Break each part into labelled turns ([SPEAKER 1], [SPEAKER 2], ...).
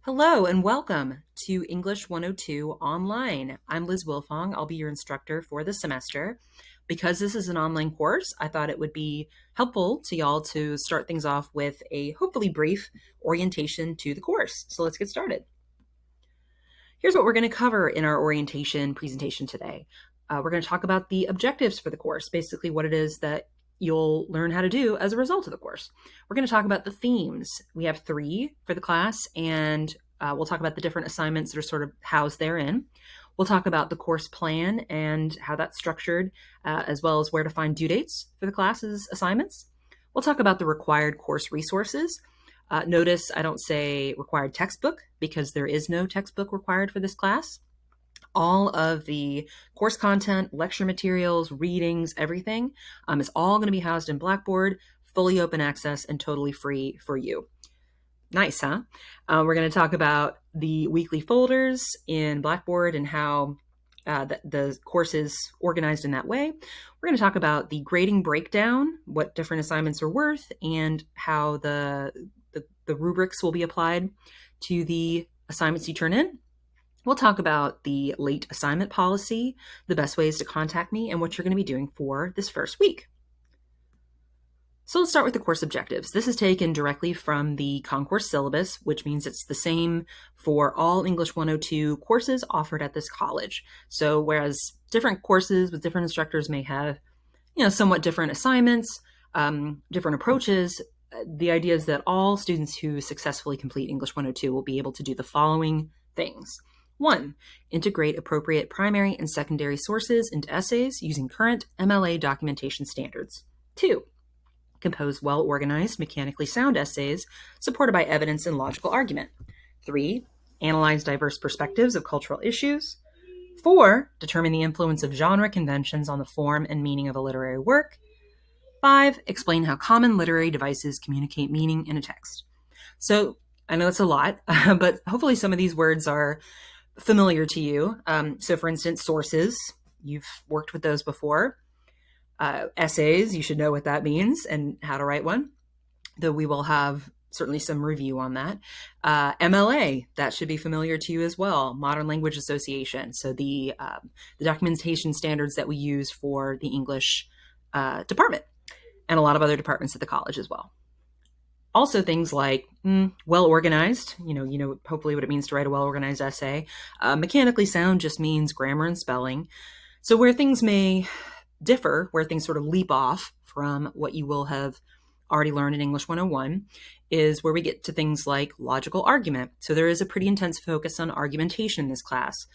[SPEAKER 1] Hello and welcome to English 102 Online. I'm Liz Wilfong. I'll be your instructor for the semester. Because this is an online course, I thought it would be helpful to y'all to start things off with a hopefully brief orientation to the course. So let's get started. Here's what we're going to cover in our orientation presentation today. We're going to talk about the objectives for the course, basically what it is that you'll learn how to do as a result of the course. We're going to talk about the themes. We have 3 for the class, and we'll talk about the different assignments that are sort of housed therein. We'll talk about the course plan and how that's structured, as well as where to find due dates for the class's assignments. We'll talk about the required course resources. Notice I don't say required textbook because there is no textbook required for this class. All of the course content, lecture materials, readings, everything is all going to be housed in Blackboard, fully open access and totally free for you. Nice, huh? We're going to talk about the weekly folders in Blackboard and how the course is organized in that way. We're going to talk about the grading breakdown, what different assignments are worth, and how the rubrics will be applied to the assignments you turn in. We'll talk about the late assignment policy, the best ways to contact me, and what you're going to be doing for this first week. So let's start with the course objectives. This is taken directly from the concourse syllabus, which means it's the same for all English 102 courses offered at this college. So whereas different courses with different instructors may have, somewhat different assignments, different approaches, the idea is that all students who successfully complete English 102 will be able to do the following things. 1. Integrate appropriate primary and secondary sources into essays using current MLA documentation standards. 2. Compose well-organized, mechanically sound essays supported by evidence and logical argument. 3. Analyze diverse perspectives of cultural issues. 4. Determine the influence of genre conventions on the form and meaning of a literary work. 5. Explain how common literary devices communicate meaning in a text. So I know it's a lot, but hopefully some of these words are familiar to you. So for instance, sources, you've worked with those before. Essays, you should know what that means and how to write one, though we will have certainly some review on that. MLA, that should be familiar to you as well. Modern Language Association, so the documentation standards that we use for the English department and a lot of other departments at the college as well. Also things like well-organized, hopefully what it means to write a well-organized essay. Mechanically sound just means grammar and spelling. So where things may differ, where things sort of leap off from what you will have already learned in English 101, is where we get to things like logical argument. So there is a pretty intense focus on argumentation in this class,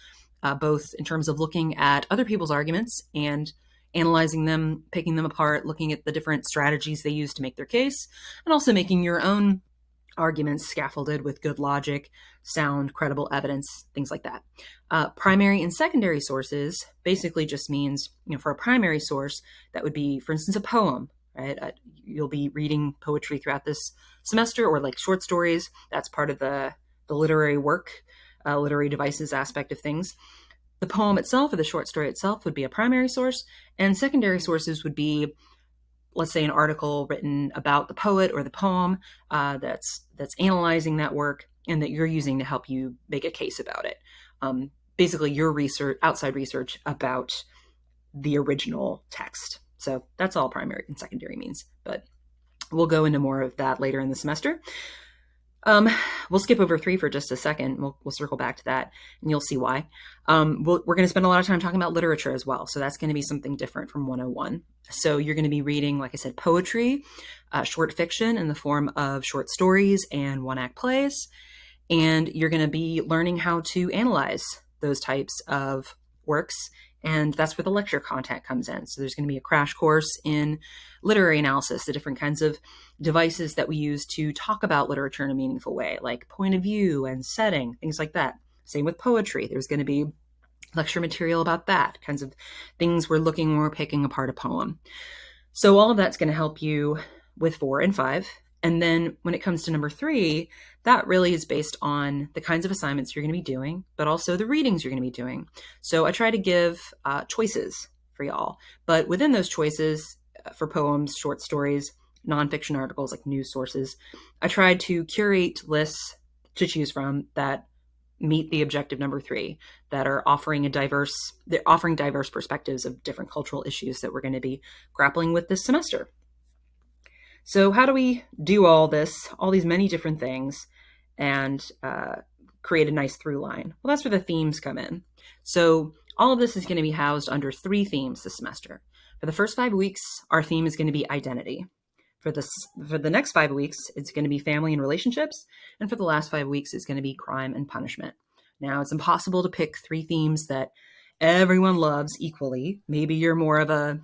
[SPEAKER 1] both in terms of looking at other people's arguments and analyzing them, picking them apart, looking at the different strategies they use to make their case, and also making your own arguments scaffolded with good logic, sound, credible evidence, things like that. Primary and secondary sources basically just means, for a primary source, that would be, for instance, a poem, right? You'll be reading poetry throughout this semester, or like short stories. That's part of the literary work, literary devices aspect of things. The poem itself or the short story itself would be a primary source, and secondary sources would be, let's say, an article written about the poet or the poem that's analyzing that work and that you're using to help you make a case about it. Basically, your research, outside research about the original text. So that's all primary and secondary means, but we'll go into more of that later in the semester. We'll skip over 3 for just a second. We'll circle back to that and you'll see why. We're going to spend a lot of time talking about literature as well. So that's going to be something different from 101. So you're going to be reading, like I said, poetry, short fiction in the form of short stories and one-act plays. And you're going to be learning how to analyze those types of works. And that's where the lecture content comes in. So there's going to be a crash course in literary analysis, the different kinds of devices that we use to talk about literature in a meaningful way, like point of view and setting, things like that. Same with poetry. There's going to be lecture material about that, kinds of things we're looking when we're picking apart a poem. So all of that's going to help you with 4 and 5. And then when it comes to number 3, that really is based on the kinds of assignments you're going to be doing, but also the readings you're going to be doing. So I try to give choices for y'all, but within those choices for poems, short stories, nonfiction articles like news sources, I try to curate lists to choose from that meet the objective number 3, that are offering they're offering diverse perspectives of different cultural issues that we're going to be grappling with this semester. So how do we do all these many different things, and create a nice through line? Well, that's where the themes come in. So all of this is going to be housed under 3 themes this semester. For the first 5 weeks, our theme is going to be identity. For the next 5 weeks, it's going to be family and relationships. And for the last 5 weeks, it's going to be crime and punishment. Now, it's impossible to pick 3 themes that everyone loves equally. Maybe you're more of a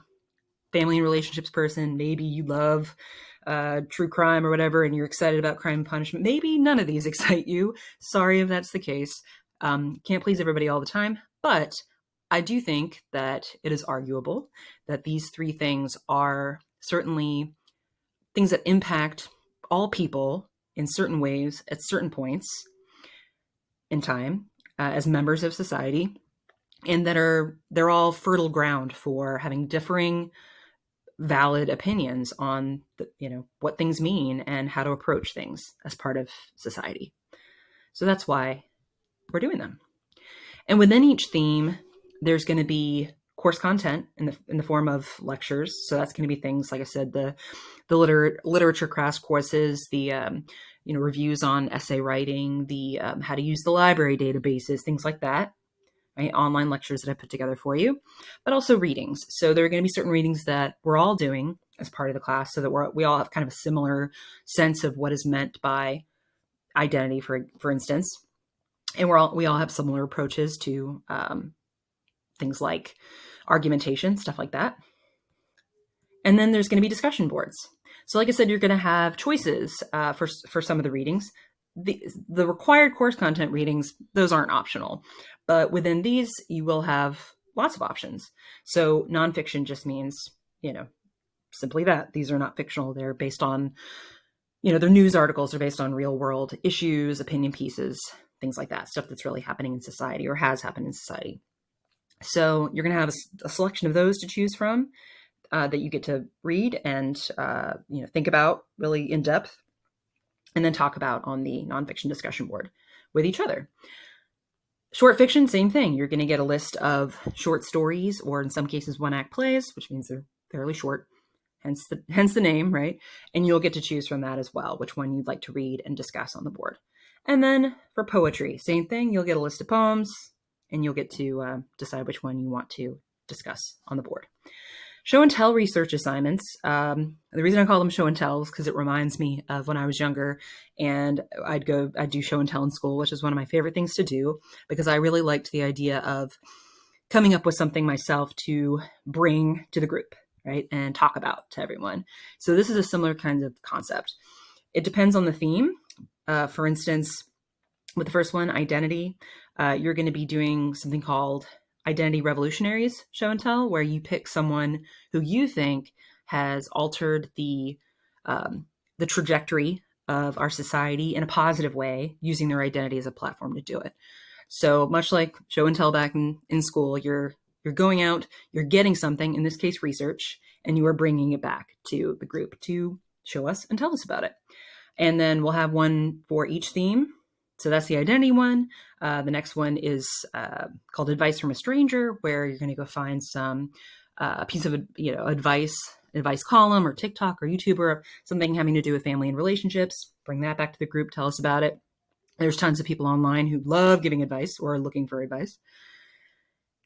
[SPEAKER 1] family and relationships person. Maybe you love true crime or whatever, and you're excited about crime and punishment. Maybe none of these excite you. Sorry if that's the case. Can't please everybody all the time. But I do think that it is arguable that these 3 things are certainly things that impact all people in certain ways at certain points in time as members of society, and they're all fertile ground for having differing valid opinions on what things mean and how to approach things as part of society. So that's why we're doing them. And within each theme, there's going to be course content in the form of lectures. So that's going to be things, like I said, the literature crash courses, the reviews on essay writing, the how to use the library databases, things like that. Right? Online lectures that I put together for you, but also readings. So there are going to be certain readings that we're all doing as part of the class, so that we all have kind of a similar sense of what is meant by identity, for instance. And we all have similar approaches to things like argumentation, stuff like that. And then there's going to be discussion boards. So like I said, you're going to have choices for some of the readings. The required course content readings, those aren't optional. But within these, you will have lots of options. So nonfiction just means, simply that. These are not fictional. They're based on, they're news articles. They're based on real world issues, opinion pieces, things like that. Stuff that's really happening in society or has happened in society. So you're going to have a selection of those to choose from that you get to read and, think about really in depth, and then talk about on the nonfiction discussion board with each other. Short fiction, same thing. You're going to get a list of short stories, or in some cases, 1-act plays, which means they're fairly short, hence the name, right? And you'll get to choose from that as well, which one you'd like to read and discuss on the board. And then for poetry, same thing. You'll get a list of poems, and you'll get to decide which one you want to discuss on the board. Show and tell research assignments. The reason I call them show and tell is because it reminds me of when I was younger, and I'd do show and tell in school, which is one of my favorite things to do, because I really liked the idea of coming up with something myself to bring to the group, right, and talk about to everyone. So this is a similar kind of concept. It depends on the theme. For instance, with the first one, identity, you're going to be doing something called Identity Revolutionaries show and tell, where you pick someone who you think has altered the trajectory of our society in a positive way, using their identity as a platform to do it. So much like show and tell back in school, you're going out, you're getting something, in this case research, and you are bringing it back to the group to show us and tell us about it. And then we'll have one for each theme. So that's the identity one. The next one is called Advice from a Stranger, where you're going to go find some a piece of advice column or TikTok or YouTube or something having to do with family and relationships. Bring that back to the group. Tell us about it. There's tons of people online who love giving advice or are looking for advice,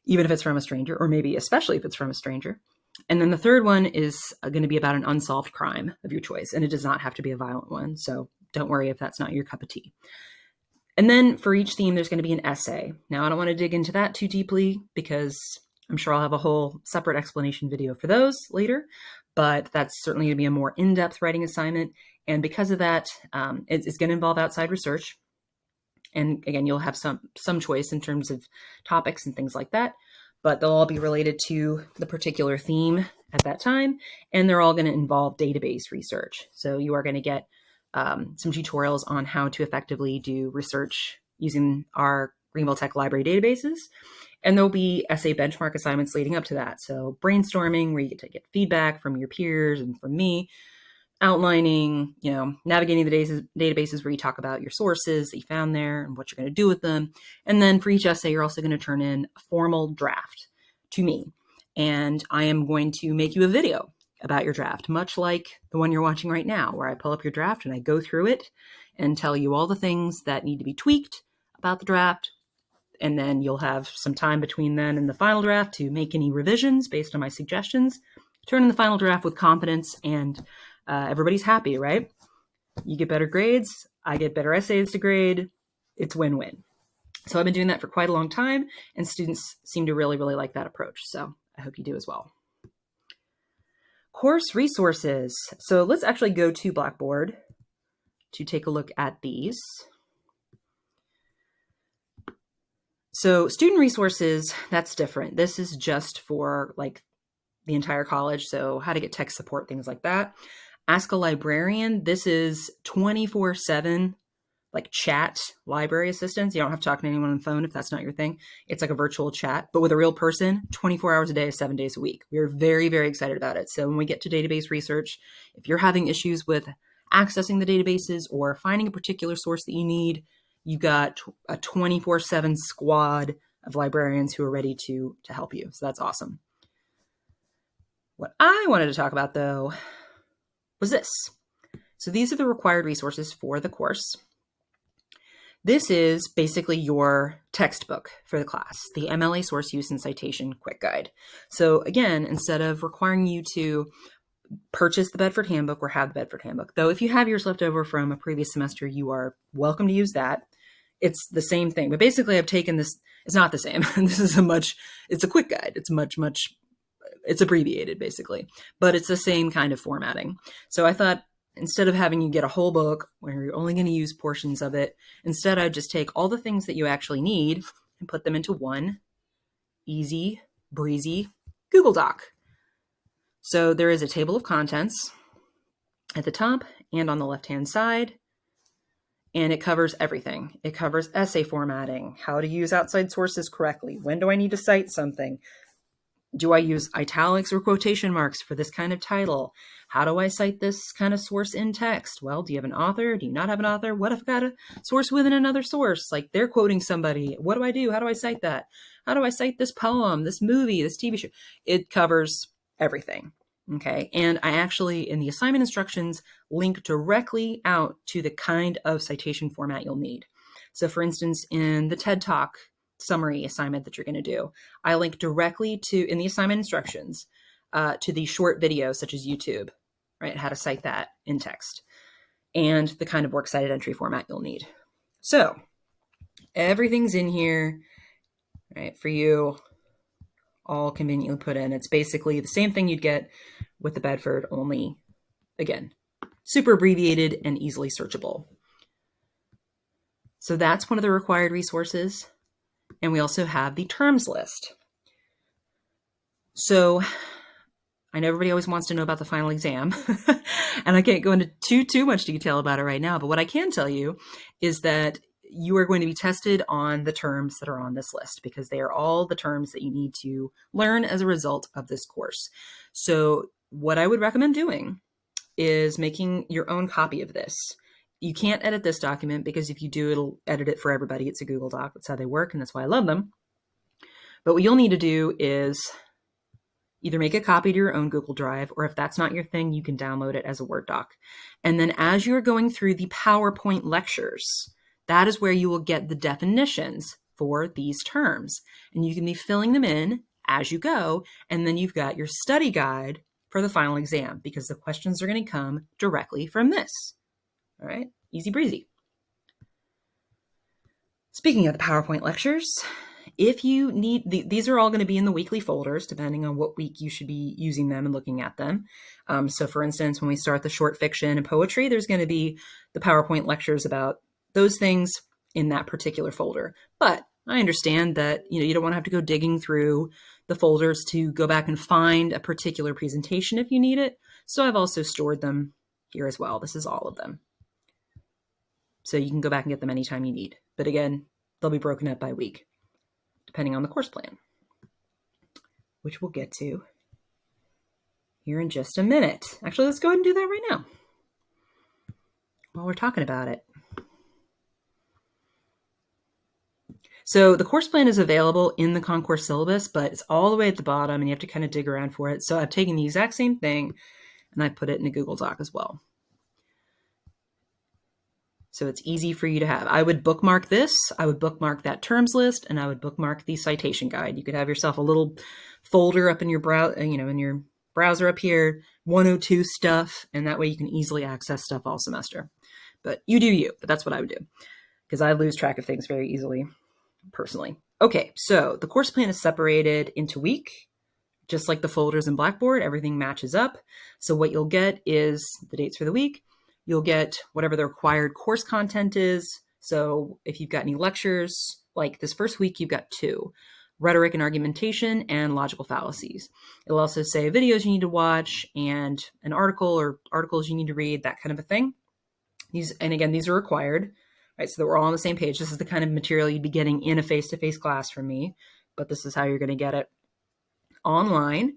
[SPEAKER 1] even if it's from a stranger, or maybe especially if it's from a stranger. And then the third one is going to be about an unsolved crime of your choice, and it does not have to be a violent one. So don't worry if that's not your cup of tea. And then for each theme, there's going to be an essay. Now, I don't want to dig into that too deeply because I'm sure I'll have a whole separate explanation video for those later, but that's certainly going to be a more in-depth writing assignment. And because of that, it's going to involve outside research. And again, you'll have some choice in terms of topics and things like that, but they'll all be related to the particular theme at that time. And they're all going to involve database research. So you are going to get some tutorials on how to effectively do research using our Greenville Tech Library databases. And there'll be essay benchmark assignments leading up to that. So brainstorming, where you get to get feedback from your peers and from me outlining, navigating the databases where you talk about your sources that you found there and what you're going to do with them. And then for each essay, you're also going to turn in a formal draft to me. And I am going to make you a video about your draft, much like the one you're watching right now, where I pull up your draft and I go through it and tell you all the things that need to be tweaked about the draft. And then you'll have some time between then and the final draft to make any revisions based on my suggestions. Turn in the final draft with confidence, and everybody's happy, right? You get better grades, I get better essays to grade. It's win-win. So I've been doing that for quite a long time, and students seem to really, really like that approach. So I hope you do as well. Course resources. So let's actually go to Blackboard to take a look at these. So student resources, that's different. This is just for like the entire college. So how to get tech support, things like that. Ask a Librarian. This is 24/7 like chat library assistance. You don't have to talk to anyone on the phone if that's not your thing. It's like a virtual chat, but with a real person, 24 hours a day, 7 days a week. We're very, very excited about it. So when we get to database research, if you're having issues with accessing the databases or finding a particular source that you need, you've got a 24/7 squad of librarians who are ready to help you. So that's awesome. What I wanted to talk about, though, was this. So these are the required resources for the course. This is basically your textbook for the class, the MLA Source Use and Citation Quick Guide. So again, instead of requiring you to purchase the Bedford Handbook or have the Bedford Handbook, though if you have yours left over from a previous semester, you are welcome to use that. It's the same thing, but basically I've taken this, it's not the same. This is it's a quick guide. It's abbreviated basically, but it's the same kind of formatting. So I thought, instead of having you get a whole book where you're only going to use portions of it, instead I'd just take all the things that you actually need and put them into one easy, breezy Google Doc. So there is a table of contents at the top and on the left-hand side, and it covers everything. It covers essay formatting, how to use outside sources correctly. When do I need to cite something? Do I use italics or quotation marks for this kind of title? How do I cite this kind of source in text? Well, do you have an author? Do you not have an author? What if I've got a source within another source? Like they're quoting somebody. What do I do? How do I cite that? How do I cite this poem, this movie, this TV show? It covers everything. Okay. And I actually, in the assignment instructions, link directly out to the kind of citation format you'll need. So for instance, in the TED Talk summary assignment that you're going to do, I link directly to, in the assignment instructions, to the short videos such as YouTube, right? How to cite that in text and the kind of works cited entry format you'll need. So everything's in here, right? For you, all conveniently put in. It's basically the same thing you'd get with the Bedford, only again, super abbreviated and easily searchable. So that's one of the required resources. And we also have the terms list. So I know everybody always wants to know about the final exam, and I can't go into too much detail about it right now, but what I can tell you is that you are going to be tested on the terms that are on this list, because they are all the terms that you need to learn as a result of this course. So what I would recommend doing is making your own copy of this. You can't edit this document, because if you do, it'll edit it for everybody. It's a Google Doc. That's how they work, and that's why I love them. But what you'll need to do is either make a copy to your own Google Drive, or if that's not your thing, you can download it as a Word doc. And then as you're going through the PowerPoint lectures, that is where you will get the definitions for these terms. And you can be filling them in as you go. And then you've got your study guide for the final exam, because the questions are going to come directly from this. All right, easy breezy. Speaking of the PowerPoint lectures, if you need, these are all going to be in the weekly folders, depending on what week you should be using them and looking at them. So for instance, when we start the short fiction and poetry, there's going to be the PowerPoint lectures about those things in that particular folder. But I understand that you don't want to have to go digging through the folders to go back and find a particular presentation if you need it. So I've also stored them here as well. This is all of them. So you can go back and get them anytime you need. But again, they'll be broken up by week, depending on the course plan, which we'll get to here in just a minute. Actually, let's go ahead and do that right now. while we're talking about it. So the course plan is available in the concourse syllabus, but it's all the way at the bottom and you have to kind of dig around for it. So I've taken the exact same thing and I put it in a Google Doc as well. So it's easy for you to have. I would bookmark this, I would bookmark that terms list, and I would bookmark the citation guide. You could have yourself a little folder up in your in your browser up here, 102 stuff, and that way you can easily access stuff all semester. But you do you, but that's what I would do because I lose track of things very easily personally. Okay, so the course plan is separated into week, just like the folders in Blackboard, everything matches up. So what you'll get is the dates for the week. You'll get whatever the required course content is. So if you've got any lectures, like this first week, you've got 2, rhetoric and argumentation and logical fallacies. It'll also say videos you need to watch and an article or articles you need to read, that kind of a thing. And again, these are required, right? So that we're all on the same page. This is the kind of material you'd be getting in a face-to-face class from me, but this is how you're going to get it online.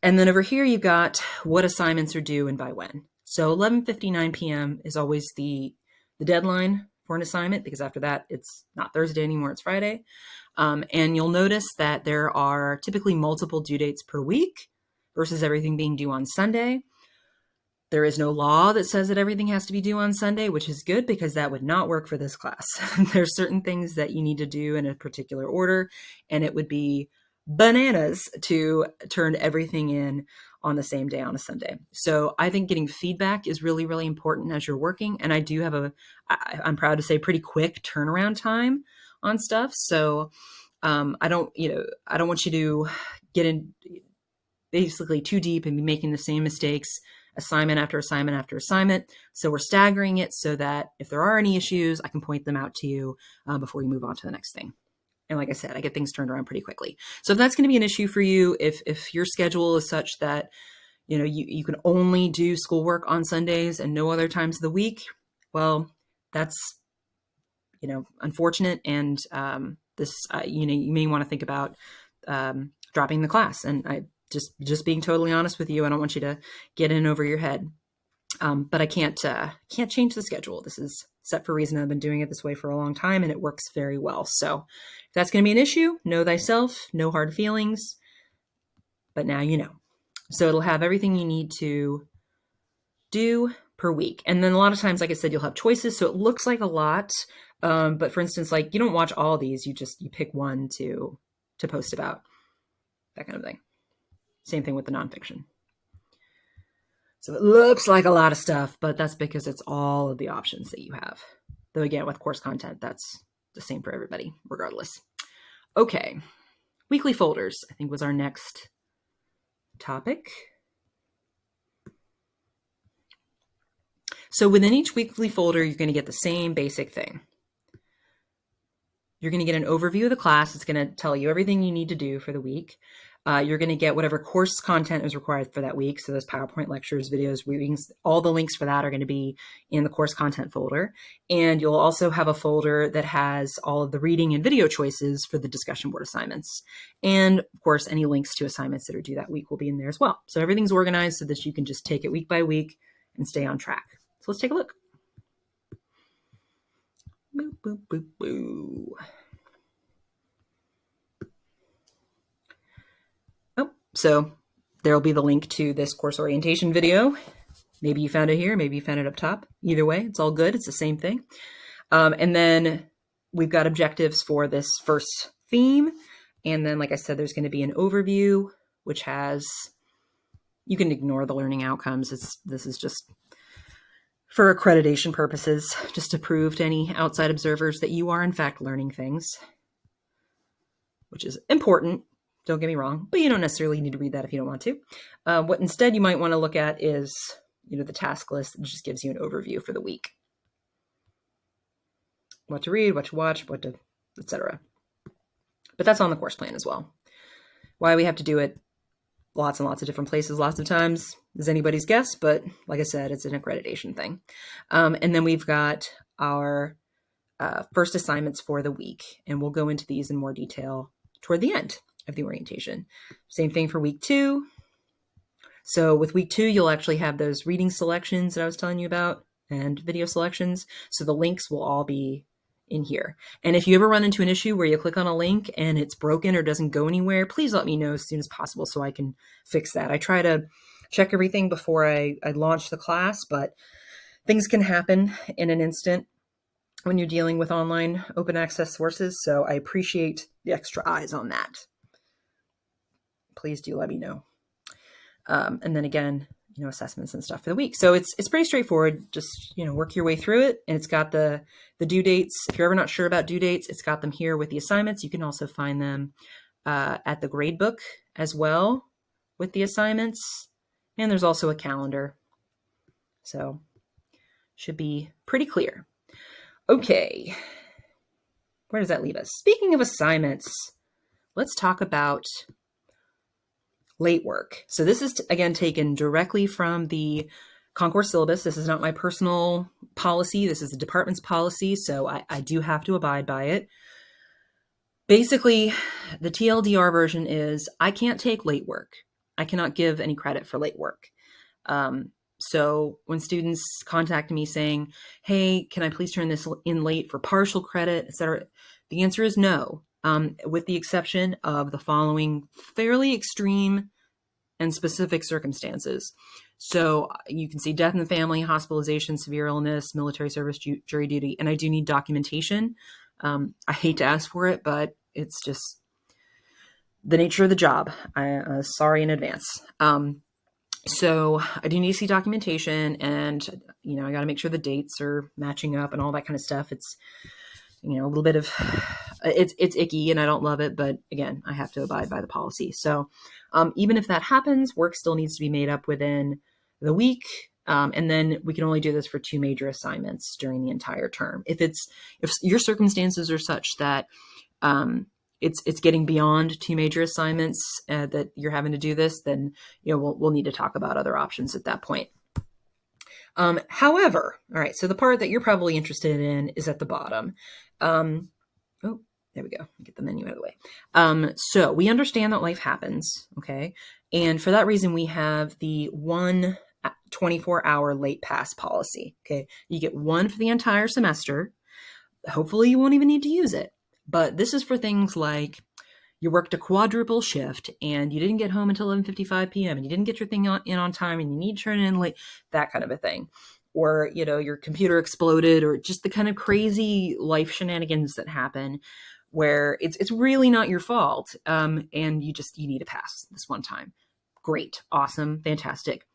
[SPEAKER 1] And then over here, you've got what assignments are due and by when. So 11:59 p.m. is always the deadline for an assignment because after that, it's not Thursday anymore, it's Friday. And you'll notice that there are typically multiple due dates per week versus everything being due on Sunday. There is no law that says that everything has to be due on Sunday, which is good because that would not work for this class. There's certain things that you need to do in a particular order, and it would be bananas to turn everything in on the same day on a Sunday. So I think getting feedback is really, really important as you're working. And I do have I'm proud to say, pretty quick turnaround time on stuff. So I don't want you to get in basically too deep and be making the same mistakes assignment after assignment after assignment. So we're staggering it so that if there are any issues, I can point them out to you before you move on to the next thing. And like I said, I get things turned around pretty quickly. So if that's going to be an issue for you, if your schedule is such that, you can only do schoolwork on Sundays and no other times of the week, well, that's, unfortunate. And you may want to think about dropping the class. And I just being totally honest with you, I don't want you to get in over your head. But I can't change the schedule. This is set for a reason. I've been doing it this way for a long time and it works very well. So if that's going to be an issue, know thyself, no hard feelings, but now you know. So it'll have everything you need to do per week. And then a lot of times, like I said, you'll have choices. So it looks like a lot. But for instance, like you don't watch all of these, you pick one to post about, that kind of thing. Same thing with the nonfiction. So it looks like a lot of stuff, but that's because it's all of the options that you have. Though again, with course content, that's the same for everybody, regardless. Okay, weekly folders, I think was our next topic. So within each weekly folder, you're going to get the same basic thing. You're going to get an overview of the class. It's going to tell you everything you need to do for the week. You're going to get whatever course content is required for that week. So those PowerPoint lectures, videos, readings, all the links for that are going to be in the course content folder. And you'll also have a folder that has all of the reading and video choices for the discussion board assignments. And of course, any links to assignments that are due that week will be in there as well. So everything's organized so that you can just take it week by week and stay on track. So let's take a look. Boo, boo, boo, boo. So there'll be the link to this course orientation video. Maybe you found it here, maybe you found it up top. Either way, it's all good. It's the same thing. And then we've got objectives for this first theme. And then, like I said, there's going to be an overview, which has, you can ignore the learning outcomes. This is just for accreditation purposes, just to prove to any outside observers that you are in fact learning things, which is important. Don't get me wrong, but you don't necessarily need to read that if you don't want to. What instead you might want to look at is, the task list that just gives you an overview for the week. What to read, what to watch, etc. But that's on the course plan as well. Why we have to do it lots and lots of different places, lots of times, is anybody's guess. But like I said, it's an accreditation thing. And then we've got our first assignments for the week. And we'll go into these in more detail toward the end of the orientation. Same thing for week 2. So with week 2, you'll actually have those reading selections that I was telling you about and video selections. So the links will all be in here. And if you ever run into an issue where you click on a link and it's broken or doesn't go anywhere, please let me know as soon as possible so I can fix that. I try to check everything before I launch the class, but things can happen in an instant when you're dealing with online open access sources. So I appreciate the extra eyes on that. Please do let me know. And then again, assessments and stuff for the week. So it's pretty straightforward. Just, work your way through it. And it's got the due dates. If you're ever not sure about due dates, it's got them here with the assignments. You can also find them at the grade book as well with the assignments. And there's also a calendar. So should be pretty clear. Okay. Where does that leave us? Speaking of assignments, let's talk about late work. So this is, again, taken directly from the Concourse syllabus. This is not my personal policy. This is the department's policy. So I do have to abide by it. Basically, the TLDR version is I can't take late work. I cannot give any credit for late work. So when students contact me saying, hey, can I please turn this in late for partial credit, et cetera? The answer is no, with the exception of the following fairly extreme and specific circumstances. So you can see death in the family, hospitalization, severe illness, military service, jury duty, and I do need documentation. I hate to ask for it, but it's just the nature of the job. Sorry in advance. So I do need to see documentation, and, I got to make sure the dates are matching up and all that kind of stuff. It's, a little bit of, it's icky and I don't love it, but again, I have to abide by the policy. So even if that happens, work still needs to be made up within the week. And then we can only do this for 2 major assignments during the entire term. If your circumstances are such that it's getting beyond 2 major assignments that you're having to do this, then we'll need to talk about other options at that point. However, all right, so the part that you're probably interested in is at the bottom. Oh, there we go. Get the menu out of the way. So we understand that life happens, okay? And for that reason, we have the 1 24-hour late pass policy, okay? You get 1 for the entire semester. Hopefully you won't even need to use it. But this is for things like you worked a quadruple shift and you didn't get home until 11:55 p.m. and you didn't get your thing in on time and you need to turn it in late, that kind of a thing. Or, your computer exploded, or just the kind of crazy life shenanigans that happen where it's really not your fault. And you need to pass this one time. Great. Awesome. Fantastic.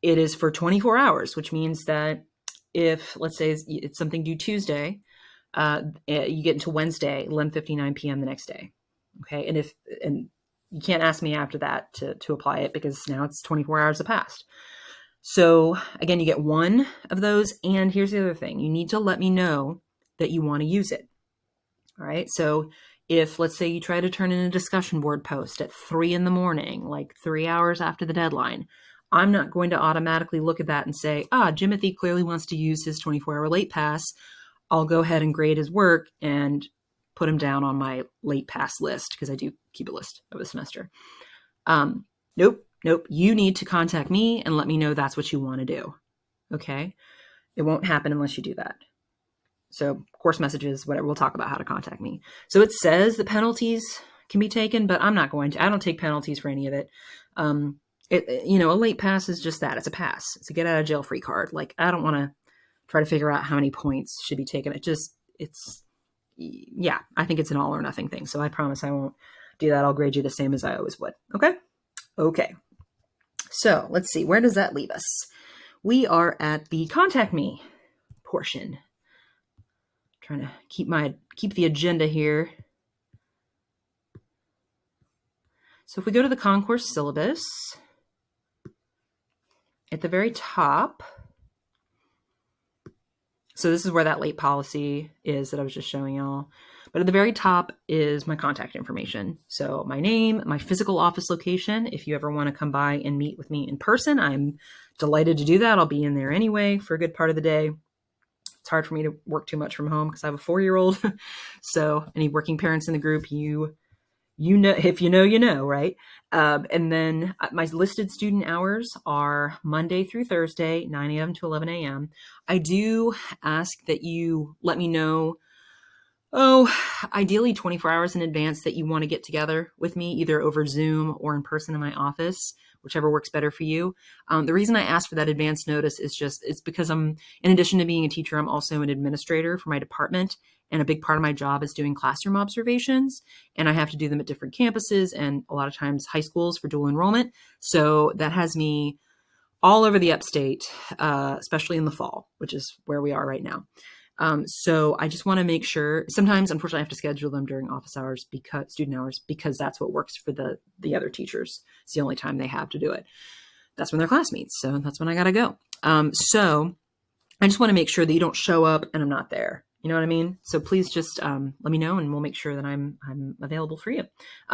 [SPEAKER 1] It is for 24 hours, which means that if, let's say it's something due Tuesday, you get into Wednesday, 11:59 p.m. the next day. Okay. And you can't ask me after that to apply it because now it's 24 hours have passed. So again, you get 1 of those. And here's the other thing. You need to let me know that you want to use it. All right. So if, let's say, you try to turn in a discussion board post at 3 a.m, like 3 hours after the deadline, I'm not going to automatically look at that and say, Jimothy clearly wants to use his 24-hour late pass. I'll go ahead and grade his work and put him down on my late pass list, because I do keep a list of the semester. Nope. You need to contact me and let me know that's what you want to do. Okay. It won't happen unless you do that. So course messages, whatever, we'll talk about how to contact me. So it says the penalties can be taken, but I'm not going to. I don't take penalties for any of it. A late pass is just that. It's a pass. It's a get out of jail free card. Like, I don't want to try to figure out how many points should be taken. I think it's an all or nothing thing. So I promise I won't do that. I'll grade you the same as I always would. Okay. So let's see. Where does that leave us? We are at the contact me portion. Trying to keep the agenda here. So if we go to the Concourse syllabus, at the very top, so this is where that late policy is that I was just showing y'all. But at the very top is my contact information. So my name, my physical office location. If you ever want to come by and meet with me in person, I'm delighted to do that. I'll be in there anyway for a good part of the day. It's hard for me to work too much from home because I have a 4-year-old. So any working parents in the group, you You know, if you know, you know, right? And then my listed student hours are Monday through Thursday, 9 a.m. to 11 a.m. I do ask that you let me know, oh, ideally 24 hours in advance, that you want to get together with me either over Zoom or in person in my office, whichever works better for you. The reason I ask for that advance notice is just, it's because in addition to being a teacher, I'm also an administrator for my department. And a big part of my job is doing classroom observations. And I have to do them at different campuses and a lot of times high schools for dual enrollment. So that has me all over the upstate, especially in the fall, which is where we are right now. So I just want to make sure. Sometimes, unfortunately, I have to schedule them during office hours, because student hours, because that's what works for the other teachers. It's the only time they have to do it. That's when their class meets, so that's when I gotta go. So I just want to make sure that you don't show up and I'm not there. You know what I mean? So please just let me know, and we'll make sure that I'm available for you.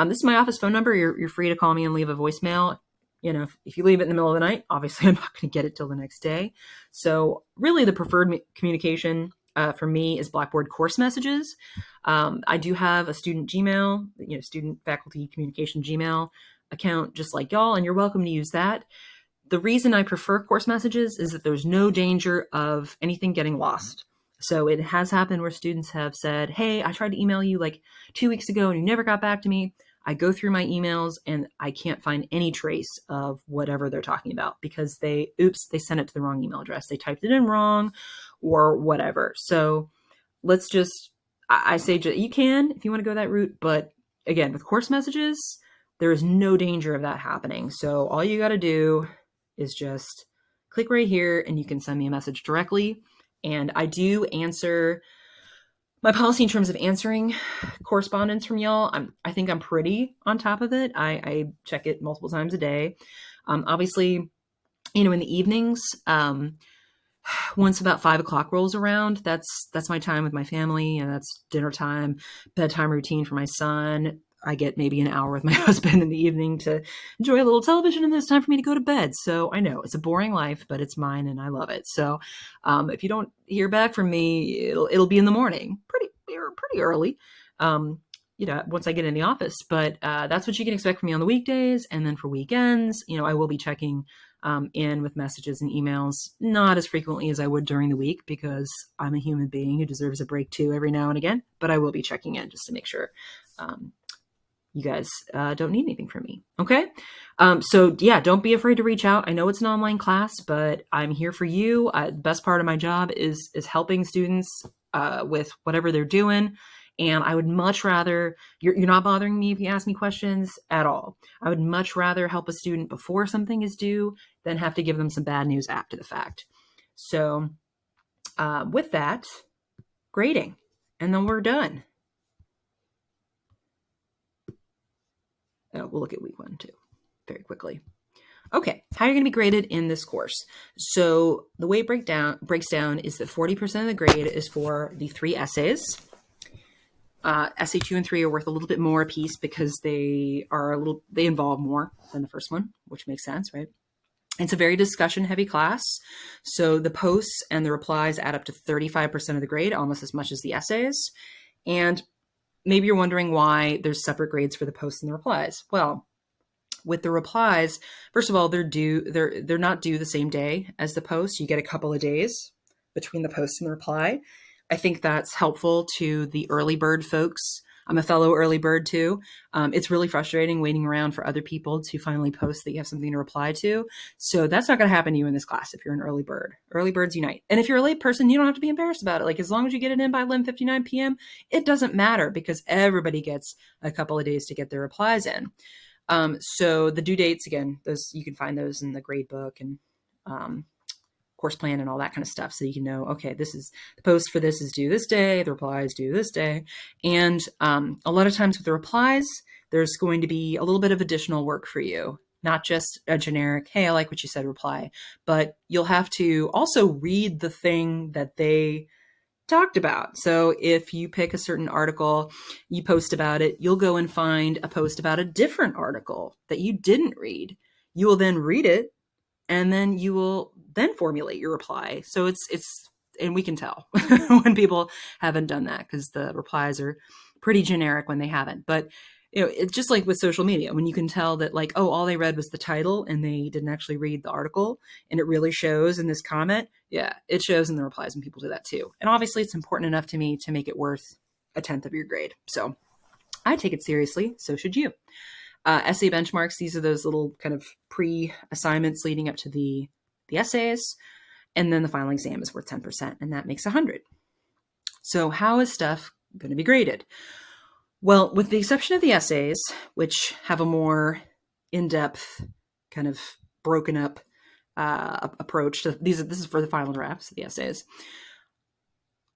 [SPEAKER 1] This is my office phone number. You're free to call me and leave a voicemail. You know, if you leave it in the middle of the night, obviously I'm not going to get it till the next day. So really, the preferred communication for me is Blackboard course messages. I do have a student Gmail, student faculty communication Gmail account, just like y'all, and you're welcome to use that. The reason I prefer course messages is that there's no danger of anything getting lost. So it has happened where students have said, hey, I tried to email you like 2 weeks ago and you never got back to me. I go through my emails and I can't find any trace of whatever they're talking about because they sent it to the wrong email address. They typed it in wrong or whatever. So I say you can if you want to go that route. But again, with course messages, there is no danger of that happening. So all you got to do is just click right here and you can send me a message directly. And I do answer. My policy in terms of answering correspondence from y'all, I think I'm pretty on top of it. I check it multiple times a day. Obviously, in the evenings, once about 5 o'clock rolls around, that's my time with my family, and that's dinner time, bedtime routine for my son. I get maybe an hour with my husband in the evening to enjoy a little television, and then it's time for me to go to bed. So I know it's a boring life, but it's mine and I love it. So if you don't hear back from me, it'll be in the morning, pretty early, once I get in the office. But that's what you can expect from me on the weekdays. And then for weekends, I will be checking in with messages and emails, not as frequently as I would during the week, because I'm a human being who deserves a break too every now and again. But I will be checking in just to make sure you guys don't need anything from me. Okay. So yeah, don't be afraid to reach out. I know it's an online class, but I'm here for you. The best part of my job is helping students with whatever they're doing. And I would much rather, you're not bothering me if you ask me questions at all. I would much rather help a student before something is due than have to give them some bad news after the fact. So with that, grading, and then we're done. We'll look at week 1 too, very quickly. Okay, how are you going to be graded in this course? So the way it breaks down is that 40% of the grade is for the 3 essays. Essay 2 and 3 are worth a little bit more a piece because they involve more than the first one, which makes sense, right? It's a very discussion-heavy class, so the posts and the replies add up to 35% of the grade, almost as much as the essays. And maybe you're wondering why there's separate grades for the posts and the replies. Well, with the replies, first of all, they're not due the same day as the post. You get a couple of days between the post and the reply. I think that's helpful to the early bird folks. I'm a fellow early bird too. It's really frustrating waiting around for other people to finally post that you have something to reply to. So that's not going to happen to you in this class if you're an early bird. Early birds unite. And if you're a late person, you don't have to be embarrassed about it. Like, as long as you get it in by 11:59 p.m., it doesn't matter because everybody gets a couple of days to get their replies in. So the due dates, again, those you can find those in the grade book and course plan and all that kind of stuff. So you can know, okay, this is the post for this is due this day, the reply is due this day. And a lot of times with the replies, there's going to be a little bit of additional work for you, not just a generic, hey, I like what you said reply, but you'll have to also read the thing that they talked about. So if you pick a certain article, you post about it, you'll go and find a post about a different article that you didn't read. You will then read it, and then you will then formulate your reply. So it's and we can tell when people haven't done that because the replies are pretty generic when they haven't. But It's just like with social media, when you can tell that like, oh, all they read was the title and they didn't actually read the article, and it really shows in this comment. Yeah, it shows in the replies when people do that too. And obviously it's important enough to me to make it worth a tenth of your grade. So I take it seriously. So should you. Essay benchmarks, these are those little kind of pre-assignments leading up to the essays. And then the final exam is worth 10%, and that makes 100. So how is stuff going to be graded? Well, with the exception of the essays, which have a more in-depth, kind of broken up approach to this is for the final drafts of the essays.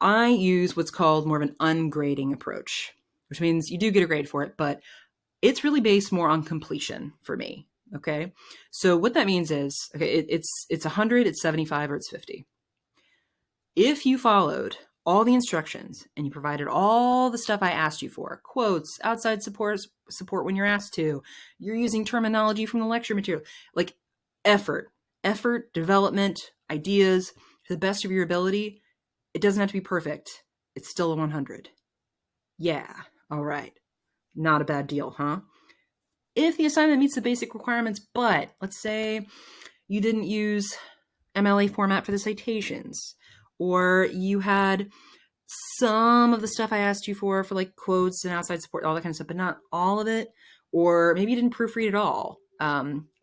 [SPEAKER 1] I use what's called more of an ungrading approach, which means you do get a grade for it, but it's really based more on completion for me. Okay. So what that means is, okay, it's 100, it's 75, or it's 50. If you followed all the instructions and you provided all the stuff I asked you for, quotes, outside support when you're asked to, you're using terminology from the lecture material, like effort, development, ideas to the best of your ability. It doesn't have to be perfect. It's still a 100. Yeah. All right. Not a bad deal, huh? If the assignment meets the basic requirements, but let's say you didn't use MLA format for the citations, or you had some of the stuff I asked you for like quotes and outside support, all that kind of stuff, but not all of it, or maybe you didn't proofread at all,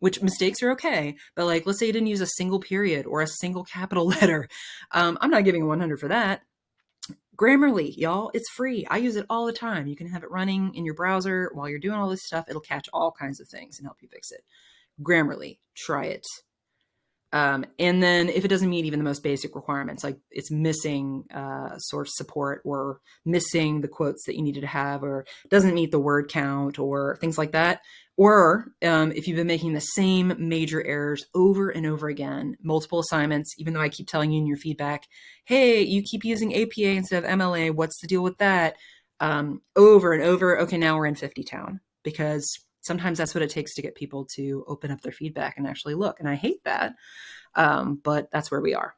[SPEAKER 1] which mistakes are okay. But like, let's say you didn't use a single period or a single capital letter. I'm not giving a 100 for that. Grammarly, y'all, it's free. I use it all the time. You can have it running in your browser while you're doing all this stuff. It'll catch all kinds of things and help you fix it. Grammarly, try it. And then if it doesn't meet even the most basic requirements, like it's missing source support or missing the quotes that you needed to have, or doesn't meet the word count or things like that, or if you've been making the same major errors over and over again, multiple assignments, even though I keep telling you in your feedback, hey, you keep using APA instead of MLA, what's the deal with that? Over and over, okay, now we're in 50 town, because sometimes that's what it takes to get people to open up their feedback and actually look. And I hate that, but that's where we are.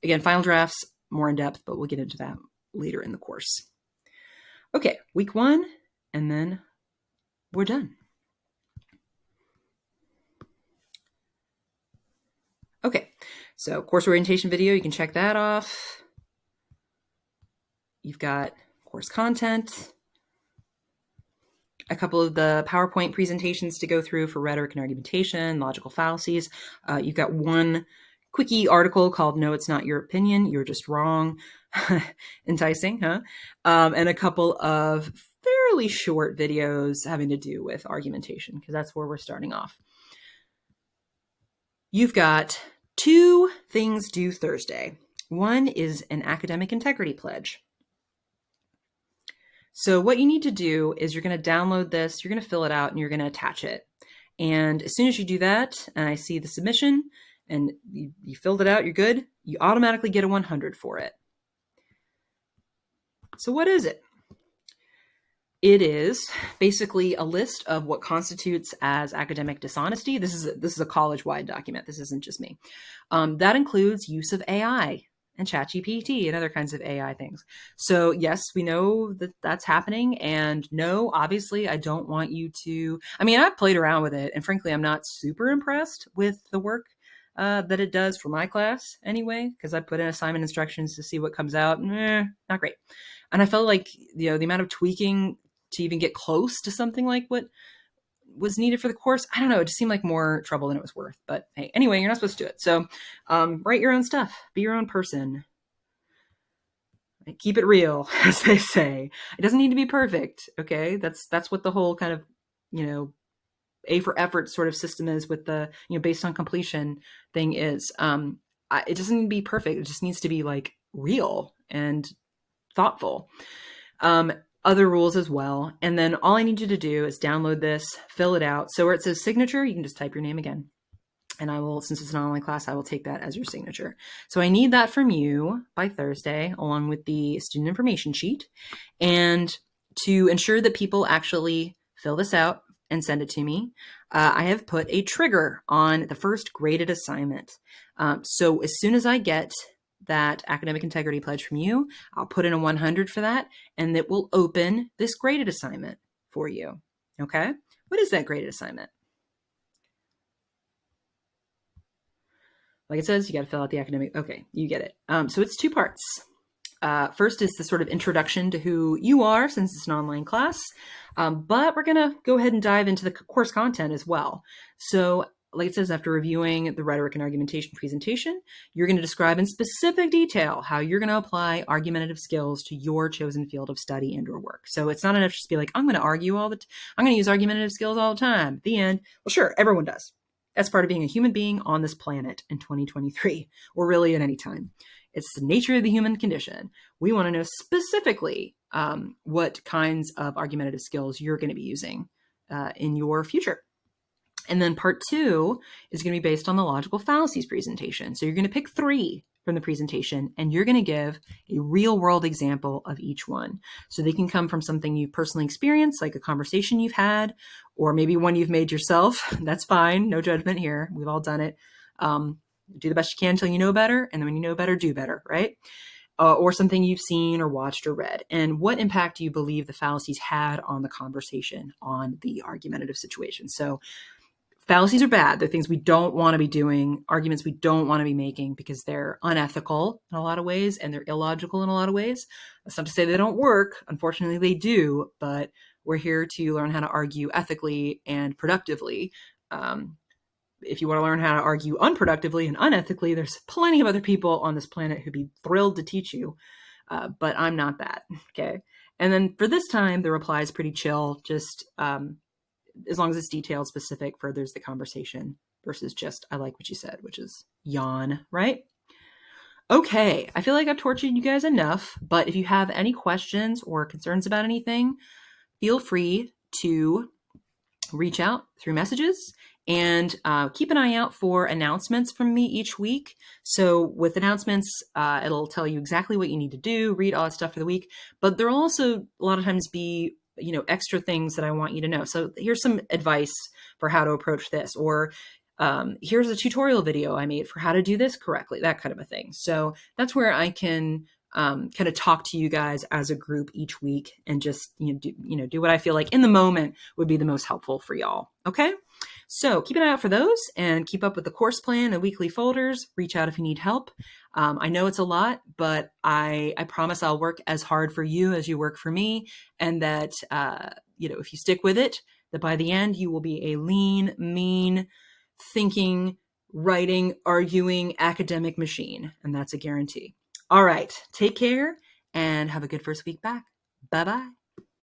[SPEAKER 1] Again, final drafts, more in depth, but we'll get into that later in the course. Okay, week 1, and then we're done. Okay, so course orientation video, you can check that off. You've got course content, a couple of the PowerPoint presentations to go through for rhetoric and argumentation, logical fallacies. You've got one quickie article called No, It's Not Your Opinion, You're Just Wrong. Enticing, huh? And a couple of fairly short videos having to do with argumentation, because that's where we're starting off. You've got 2 things due Thursday. One is an academic integrity pledge. So what you need to do is you're going to download this, you're going to fill it out, and you're going to attach it. And as soon as you do that, and I see the submission, and you filled it out, you're good, you automatically get a 100 for it. So what is it? It is basically a list of what constitutes as academic dishonesty. This is a college-wide document. This isn't just me. That includes use of AI and ChatGPT and other kinds of AI things. So yes, we know that that's happening. And no, obviously, I don't want you to. I mean, I've played around with it, and frankly, I'm not super impressed with the work that it does for my class anyway, because I put in assignment instructions to see what comes out. Not great. And I felt like, the amount of tweaking to even get close to something like what was needed for the course, I don't know, it just seemed like more trouble than it was worth. But hey, anyway, you're not supposed to do it. So write your own stuff, be your own person, keep it real, as they say. It doesn't need to be perfect. Okay. That's what the whole kind of, A for effort sort of system is with the, based on completion thing is. It doesn't need to be perfect. It just needs to be like real and thoughtful. Other rules as well. And then all I need you to do is download this, fill it out. So where it says signature, you can just type your name again. And I will, since it's an online class, I will take that as your signature. So I need that from you by Thursday, along with the student information sheet. And to ensure that people actually fill this out and send it to me, I have put a trigger on the first graded assignment. So as soon as I get that academic integrity pledge from you, I'll put in a 100 for that, and it will open this graded assignment for you. Okay. What is that graded assignment? Like it says, you got to fill out the academic. Okay, you get it. So it's two parts. First is the sort of introduction to who you are, since it's an online class. But we're going to go ahead and dive into the course content as well. So, like it says, after reviewing the rhetoric and argumentation presentation, you're going to describe in specific detail how you're going to apply argumentative skills to your chosen field of study and or work. So it's not enough just to be like, I'm going to argue I'm going to use argumentative skills all the time. At the end, well, sure, everyone does. That's part of being a human being on this planet in 2023, or really at any time. It's the nature of the human condition. We want to know specifically what kinds of argumentative skills you're going to be using in your future. And then part 2 is going to be based on the logical fallacies presentation. So you're going to pick 3 from the presentation, and you're going to give a real world example of each one. So they can come from something you've personally experienced, like a conversation you've had, or maybe one you've made yourself. That's fine. No judgment here. We've all done it. Do the best you can until you know better. And then when you know better, do better, right? Or something you've seen or watched or read. And what impact do you believe the fallacies had on the conversation, on the argumentative situation? So fallacies are bad. They're things we don't want to be doing, arguments we don't want to be making, because they're unethical in a lot of ways and they're illogical in a lot of ways. That's not to say they don't work. Unfortunately, they do, but we're here to learn how to argue ethically and productively. If you want to learn how to argue unproductively and unethically, there's plenty of other people on this planet who'd be thrilled to teach you, but I'm not that, okay? And then for this time, the reply is pretty chill, just as long as it's detailed, specific, furthers the conversation, versus just, I like what you said, which is yawn, right? Okay, I feel like I've tortured you guys enough, but if you have any questions or concerns about anything, feel free to reach out through messages, and keep an eye out for announcements from me each week. So with announcements, it'll tell you exactly what you need to do, read all that stuff for the week, but there'll also a lot of times be extra things that I want you to know. So here's some advice for how to approach this, or here's a tutorial video I made for how to do this correctly, that kind of a thing. So that's where I can kind of talk to you guys as a group each week, and just do what I feel like in the moment would be the most helpful for y'all. Okay, so keep an eye out for those, and keep up with the course plan and weekly folders. Reach out if you need help. I know it's a lot, but I promise I'll work as hard for you as you work for me, and that if you stick with it, that by the end you will be a lean, mean, thinking, writing, arguing academic machine, and that's a guarantee. All right, take care and have a good first week back. Bye-bye.